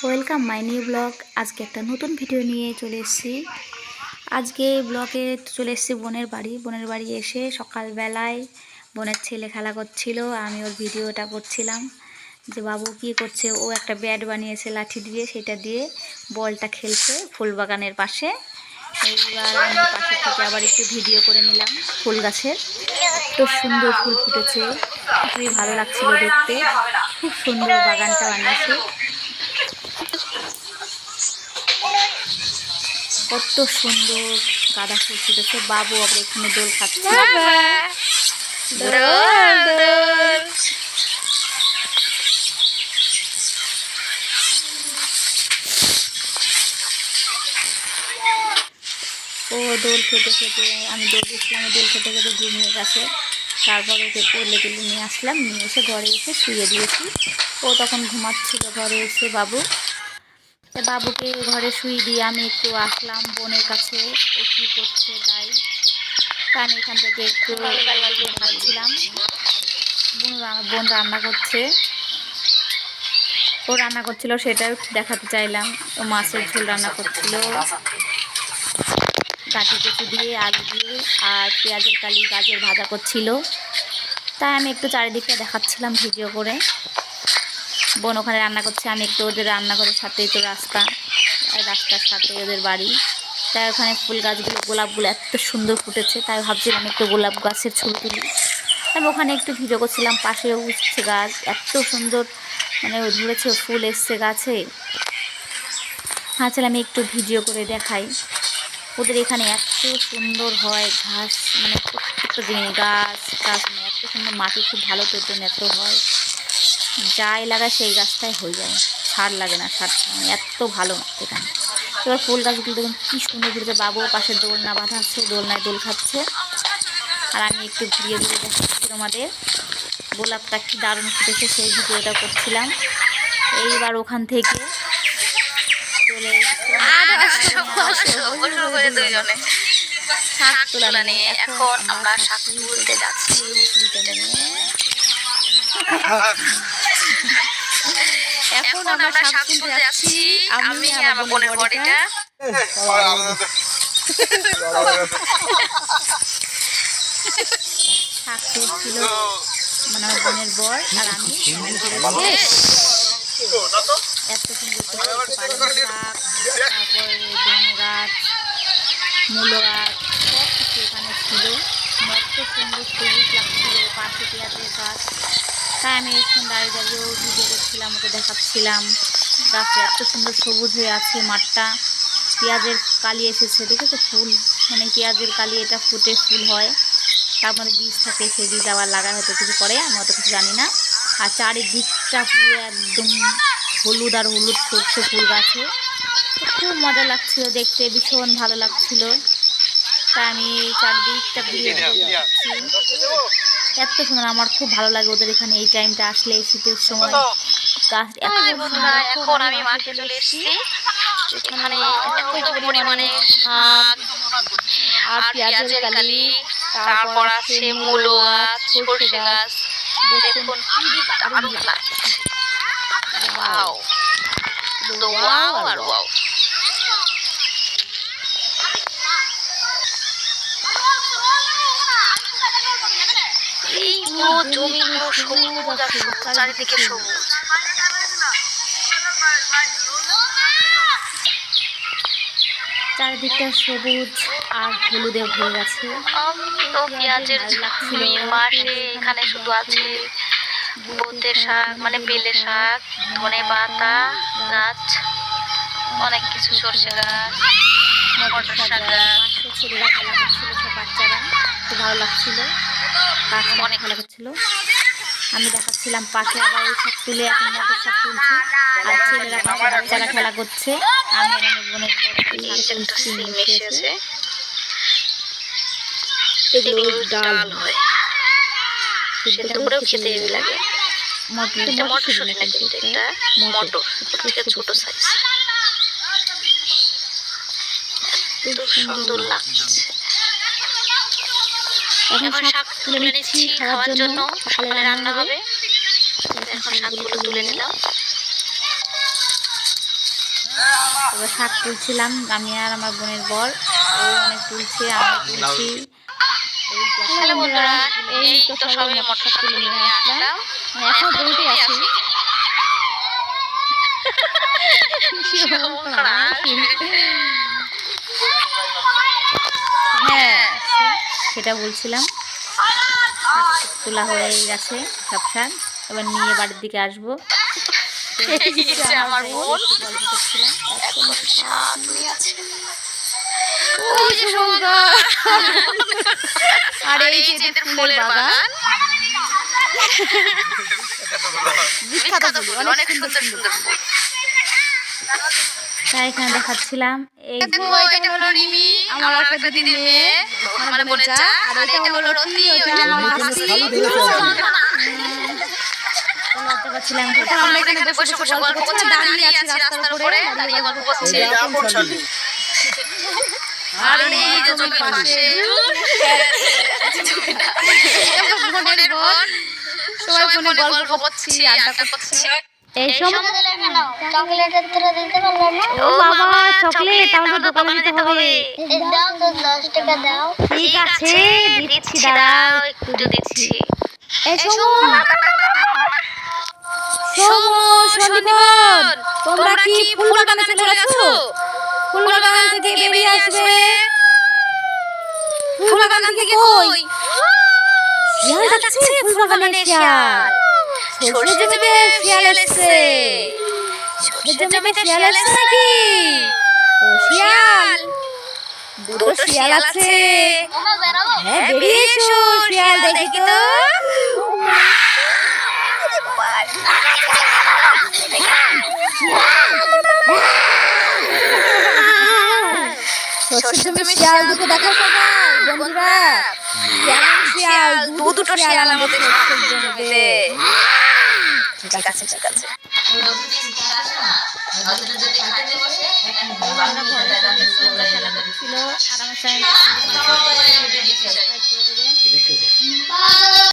Welcome my new blog. আজকে একটা নতুন ভিডিও নিয়ে চলে এসেছি। আজকে ব্লগে চলে এসেছি বোনের বাড়ি এসে সকালবেলায় বোনের ছেলে খেলা করছিল, আমি ওর ভিডিওটা করছিলাম যে বাবু কি করছে। ও একটা ব্যাট বানিয়েছে লাঠি দিয়ে, সেটা দিয়ে বলটা খেলছে ফুল বাগানের পাশে। এইবার আমি পাশে থেকে আবার একটু ভিডিও করে নিলাম ফুল গাছের। এত সুন্দর ফুল ফুটেছে, খুবই ভালো লাগছিল দেখতে। খুব সুন্দর বাগানটা বানিয়েছে, কত সুন্দর গাঁদা ফুল ফুটেছে। বাবু আবার এখানে দোল খাচ্ছে। ও দোল খেতে খেতে, আমি দোল দিচ্ছিলাম, দোল খেতে খেতে ঘুমিয়ে গেছে। তারপর ওকে কোলে তুলে নিয়ে আসলাম, নিয়ে এসে ঘরে এসে শুয়ে দিয়েছি। ও তখন ঘুমাচ্ছিল ঘরে এসে বাবুকে ঘরে শুয়ে দিয়ে আমি একটু আসলাম বোনের কাছে, ও কী করছে তাই। আমি এখান থেকে একটু দেখাচ্ছিলাম। বোন রান্না করছে, ও রান্না করছিল সেটাও দেখাতে চাইলাম। ও মাছের ঝোল রান্না করছিল কাটি কুচি দিয়ে, আলু দিয়ে, আর পেঁয়াজের কালি গাজর ভাজা করছিল। তাই আমি একটু চারিদিকটা দেখাচ্ছিলাম ভিডিও করে। বোন ওখানে রান্না করছে, আমি একটু ওদের রান্নাঘরের সাথেই তো রাস্তার সাথে ওদের বাড়ি। তাই ওখানে ফুল গাছগুলো, গোলাপগুলো এত সুন্দর ফুটেছে, তাই ভাবছিলাম একটু গোলাপ গাছের ছবি তুলি। আমি ওখানে একটু ভিডিও করছিলাম। পাশে উঠছে গাছ, এত সুন্দর মানে ধরেছে ফুল এসছে গাছে। ভাবছিলাম আমি একটু ভিডিও করে দেখাই। ওদের এখানে এত সুন্দর হয় ঘাস, মানে প্রত্যেকটা জিনিস গাছ মানে এত সুন্দর, মাটি খুব ভালো, তোর জন্য এত হয়। যাই লাগায় সেই গাছটাই হয়ে যায়, সার লাগে না, সার মানে এত ভালো এখানে। এবার ফুল গাছগুলো দেখুন কী সুন্দর ঘুরেছে। বাবু পাশে দোলনা বাঁধা আছে, দোলনায় দোল খাচ্ছে। আর আমি একটু ঘুরিয়ে ঘুরিয়ে দেখাচ্ছি তোমাদের গোলাপটা কি দারুণ ফুটেছে, সেই ভিডিওটা করছিলাম। এইবার ওখান থেকে চলে শাক তোলা নিয়ে এখন আমরা শাক তুলতে যাচ্ছি। এখন আমরা শাক তুলতে যাচ্ছি, আমি আর আমার বোনের বড়িটা। শাক তুলছিল মানে আমার বোনের বর আর আমি। এত সুন্দর পালং শাক, তারপর বেগুন গাছ, মূলো গাছ, সব কিছু এখানে ছিল। এত সুন্দর সবুজ লাগছিল, পাশে পেঁয়াজের গাছ। তাই আমি একটু দাঁড়িয়ে দাঁড়িয়েও ভিডিও করছিলাম, ওকে দেখাচ্ছিলাম গাছটা এত সুন্দর সবুজ হয়ে আছে মাঠটা। পেঁয়াজের কালি এসেছে, দেখেছো ফুল, মানে পেঁয়াজের কালি এটা ফুটে ফুল হয়, তার মধ্যে বীজ থাকে, সেই বীজ আবার লাগায় হয়তো কিছু করে, আমি অত কিছু জানি না। আর চারিদিকটা পুরো একদম হলুদ আর হলুদ সরষে ফুল গাছে। খুব মজা লাগছিল দেখতে, ভীষণ ভালো লাগছিল। তাই আমি চারিদিকটা ঘুরিয়ে যাচ্ছি। এত সুন্দর, আমার খুব ভালো লাগে ওদের এখানে এই টাইমটা আসলে, শীতের সময় গাছ এখন আমি মাঠে চলে এসেছি। এখানে এত পরিমাণে শাক আর পেঁয়াজের কালি, তারপর আছে মূলো গাছ, সরষে গাছ। দেখুন কি দারুণ লাগছে, ওয়াও ওয়াও আর ওয়াও। এই পুরো জমি পুরো সবুজ আর সবুজ, চারিদিকে সবুজ। চারিদিকটা সবুজ আর হলুদে ভরে গেছে। তো পেঁয়াজের পাশে এখানে শুধু আছে বোতে শাক, মানে বেলে শাক, ধনে পাতা গাছ, অনেক কিছু, সরষে গাছ, মটর শাক গাছ। ছেলেরা খেলা করছিল, সব বাচ্চারা, খুব ভালো লাগছিল, গাছটা অনেক খেলা করছিল। আমি দেখাচ্ছিলাম পাশে আবার ওই শাক তুলে, এখন মটর শাক তুলছি, আর ছেলেরা পাশে বাচ্চারা খেলা করছে। আমি আমার বোনের এগুলো ডাল হয়, সেদ্ধ করেও খেতে হেভি লাগে। মটরশুঁটি না কিন্তু এটা মটর, থেকে ছোট সাইজ। এত সুন্দর লাগছে। এখন শাক তুলে নিচ্ছি খাওয়ার জন্য, সকালে রান্না হবে। এখন শাকগুলো তুলে নিলাম। এবার শাক তুলছিলাম আমি আর আমার বোনের বর, ও অনেক তুলছে, আমি তুলছি। হ্যালো বন্ধুরা, এই তো সবাই মটর শাক তুলে নিয়ে আসলাম, এখন জমিতে আছি। হ্যাঁ সেটা বলছিলাম, তোলা হয়ে গেছে সব শাক, এবার নিয়ে বাড়ির দিকে আসবো। আমার বোন গল্প করছিলাম, আর এই যে ফুলের বাগান, বিখ্যাত ফুল, অনেক সুন্দর সুন্দর ফুল। তাই এখানে দেখাচ্ছিলাম। এই এটা হলো রিমি, আমার একটা দিদির মেয়ে, মানে বোনের যা। আর এটা হলো রতি, ওটা আমার মাসি। লজ্জা পাচ্ছিলাম, আমরা এখানে বসে বসে গল্প করছি, দাঁড়িয়ে আছি রাস্তার উপরে, দাঁড়িয়ে গল্প করছি। আর এই যে জমির পাশে বোনের বোন, সবাই ফোনে গল্প করছি, আড্ডা করছি। এই সময় চকলেটের তোরা দিতে পারলে না? ও বাবা, চকলেট তাহলে দোকানে দিতে হবে। দাও তো 10 টাকা দাও। ঠিক আছে দিচ্ছি, দাঁড়াও একটু দিচ্ছি। এই সন্দীপন, তোমরা কি ফুল বাগানে চলে গেছো? ফুল বাগান থেকে বেরিয়ে আসবে। ফুল বাগান থেকে কই? শিয়াল ডাকছে, ফুল বাগানে শিয়াল। সরষে জমিতে শিয়াল এসেছে। সরষে জমিতে শিয়াল এসেছে নাকি? ও শিয়াল, দুটো শিয়াল আছে। হ্যাঁ বেরিয়ে এসো, শিয়াল দেখি তো। সরষে জমিতে শিয়াল দুটো দেখো সবাই বন্ধুরা। শিয়াল দুটো শিয়াল আমাদের সরষে জমিতে। ঠিক আছে ঠিক আছে। আমরা ঘরে চলে এসেছি, ওরা খেলা করছিল। আর আমার চ্যানেল